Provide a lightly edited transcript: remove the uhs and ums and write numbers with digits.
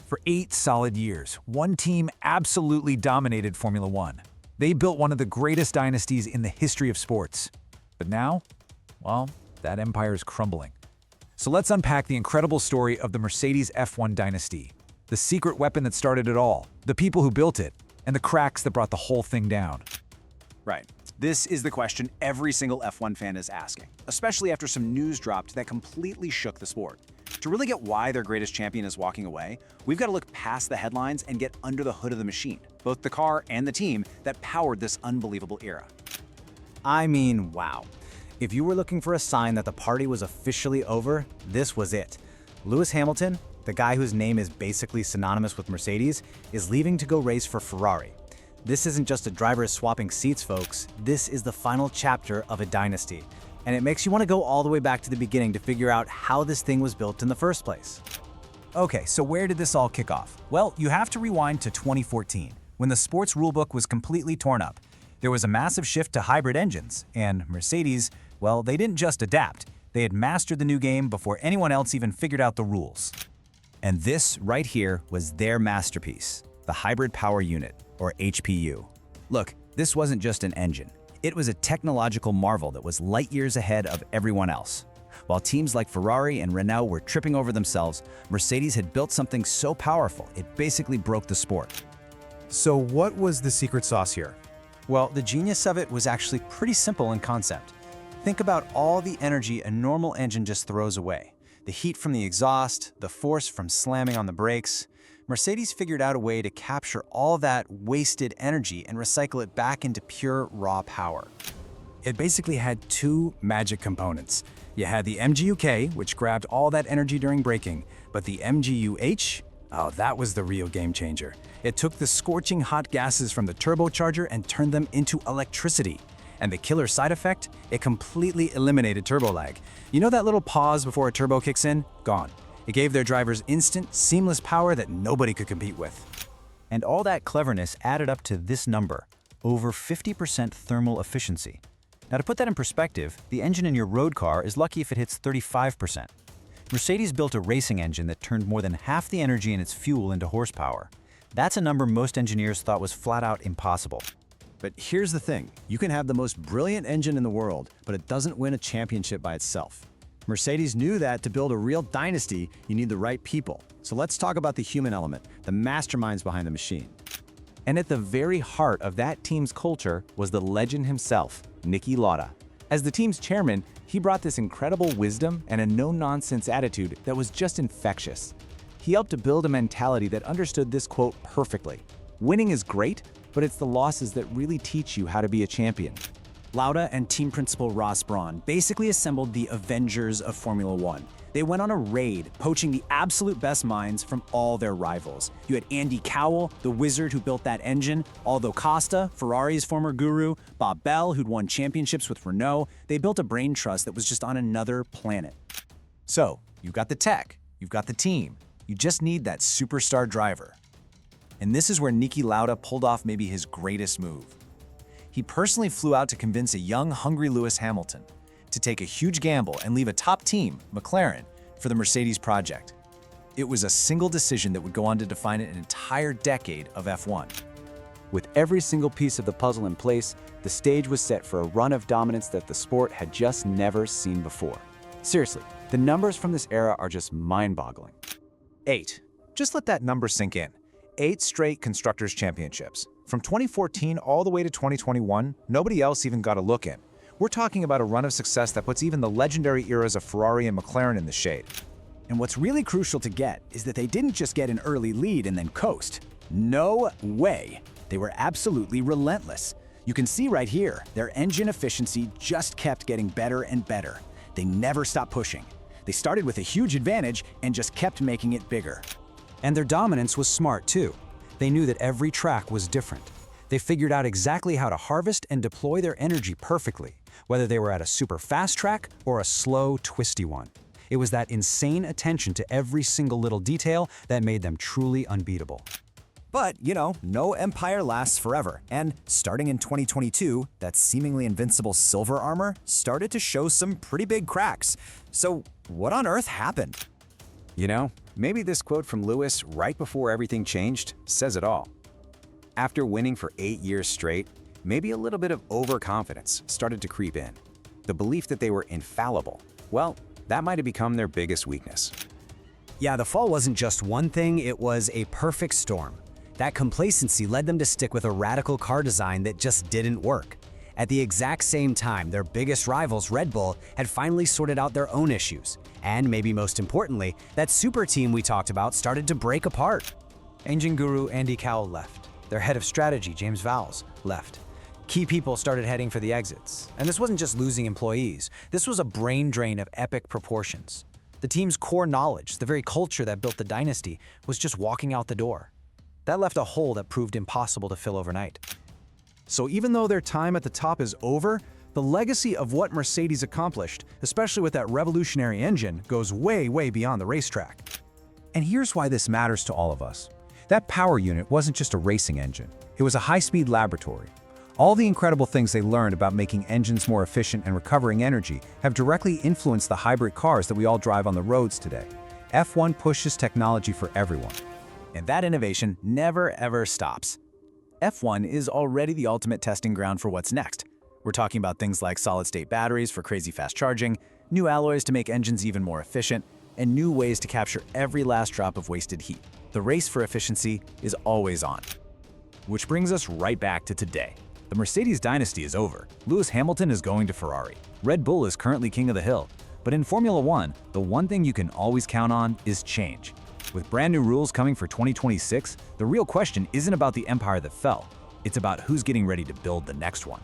For 8 solid years, one team absolutely dominated Formula One. They built one of the greatest dynasties in the history of sports. But now, well, that empire is crumbling. So let's unpack the incredible story of the Mercedes F1 dynasty, the secret weapon that started it all, the people who built it, and the cracks that brought the whole thing down. Right. This is the question every single F1 fan is asking, especially after some news dropped that completely shook the sport. To really get why their greatest champion is walking away, we've got to look past the headlines and get under the hood of the machine, both the car and the team that powered this unbelievable era. I mean, wow. If you were looking for a sign that the party was officially over, this was it. Lewis Hamilton, the guy whose name is basically synonymous with Mercedes, is leaving to go race for Ferrari. This isn't just a driver swapping seats, folks. This is the final chapter of a dynasty. And it makes you want to go all the way back to the beginning to figure out how this thing was built in the first place. Okay, so where did this all kick off? Well, you have to rewind to 2014, when the sports rulebook was completely torn up. There was a massive shift to hybrid engines, and Mercedes, well, they didn't just adapt. They had mastered the new game before anyone else even figured out the rules. And this right here was their masterpiece, the Hybrid Power Unit, or HPU. Look, this wasn't just an engine. It was a technological marvel that was light years ahead of everyone else. While teams like Ferrari and Renault were tripping over themselves, Mercedes had built something so powerful, it basically broke the sport. So what was the secret sauce here? Well, the genius of it was actually pretty simple in concept. Think about all the energy a normal engine just throws away. The heat from the exhaust, the force from slamming on the brakes. Mercedes figured out a way to capture all that wasted energy and recycle it back into pure, raw power. It basically had two magic components. You had the MGU-K, which grabbed all that energy during braking, but the MGU-H, oh, that was the real game changer. It took the scorching hot gases from the turbocharger and turned them into electricity. And the killer side effect? It completely eliminated turbo lag. You know that little pause before a turbo kicks in? Gone. It gave their drivers instant, seamless power that nobody could compete with. And all that cleverness added up to this number, over 50% thermal efficiency. Now to put that in perspective, the engine in your road car is lucky if it hits 35%. Mercedes built a racing engine that turned more than half the energy in its fuel into horsepower. That's a number most engineers thought was flat out impossible. But here's the thing, you can have the most brilliant engine in the world, but it doesn't win a championship by itself. Mercedes knew that to build a real dynasty, you need the right people. So let's talk about the human element, the masterminds behind the machine. And at the very heart of that team's culture was the legend himself, Niki Lauda. As the team's chairman, he brought this incredible wisdom and a no-nonsense attitude that was just infectious. He helped to build a mentality that understood this quote perfectly. Winning is great, but it's the losses that really teach you how to be a champion. Lauda and team principal Ross Brawn basically assembled the Avengers of Formula One. They went on a raid, poaching the absolute best minds from all their rivals. You had Andy Cowell, the wizard who built that engine, Aldo Costa, Ferrari's former guru, Bob Bell, who'd won championships with Renault. They built a brain trust that was just on another planet. So, you've got the tech, you've got the team, you just need that superstar driver. And this is where Niki Lauda pulled off maybe his greatest move. He personally flew out to convince a young, hungry Lewis Hamilton to take a huge gamble and leave a top team, McLaren, for the Mercedes project. It was a single decision that would go on to define an entire decade of F1. With every single piece of the puzzle in place, the stage was set for a run of dominance that the sport had just never seen before. Seriously, the numbers from this era are just mind-boggling. 8. Just let that number sink in. 8 straight Constructors' Championships. From 2014 all the way to 2021, nobody else even got a look in. We're talking about a run of success that puts even the legendary eras of Ferrari and McLaren in the shade. And what's really crucial to get is that they didn't just get an early lead and then coast. No way. They were absolutely relentless. You can see right here, their engine efficiency just kept getting better and better. They never stopped pushing. They started with a huge advantage and just kept making it bigger. And their dominance was smart too. They knew that every track was different. They figured out exactly how to harvest and deploy their energy perfectly, whether they were at a super fast track or a slow, twisty one. It was that insane attention to every single little detail that made them truly unbeatable. But, no empire lasts forever. And starting in 2022, that seemingly invincible silver armor started to show some pretty big cracks. So what on earth happened? Maybe this quote from Lewis right before everything changed says it all. After winning for 8 years straight, maybe a little bit of overconfidence started to creep in. The belief that they were infallible, well, that might have become their biggest weakness. Yeah, the fall wasn't just one thing, it was a perfect storm. That complacency led them to stick with a radical car design that just didn't work. At the exact same time, their biggest rivals, Red Bull, had finally sorted out their own issues. And maybe most importantly, that super team we talked about started to break apart. Engine guru Andy Cowell left. Their head of strategy, James Vowles, left. Key people started heading for the exits. And this wasn't just losing employees. This was a brain drain of epic proportions. The team's core knowledge, the very culture that built the dynasty, was just walking out the door. That left a hole that proved impossible to fill overnight. So even though their time at the top is over, the legacy of what Mercedes accomplished, especially with that revolutionary engine, goes way, way beyond the racetrack. And here's why this matters to all of us. That power unit wasn't just a racing engine. It was a high-speed laboratory. All the incredible things they learned about making engines more efficient and recovering energy have directly influenced the hybrid cars that we all drive on the roads today. F1 pushes technology for everyone. And that innovation never ever stops. F1 is already the ultimate testing ground for what's next. We're talking about things like solid-state batteries for crazy fast charging, new alloys to make engines even more efficient, and new ways to capture every last drop of wasted heat. The race for efficiency is always on. Which brings us right back to today. The Mercedes dynasty is over. Lewis Hamilton is going to Ferrari. Red Bull is currently king of the hill. But in Formula One, the one thing you can always count on is change. With brand new rules coming for 2026, the real question isn't about the empire that fell. It's about who's getting ready to build the next one.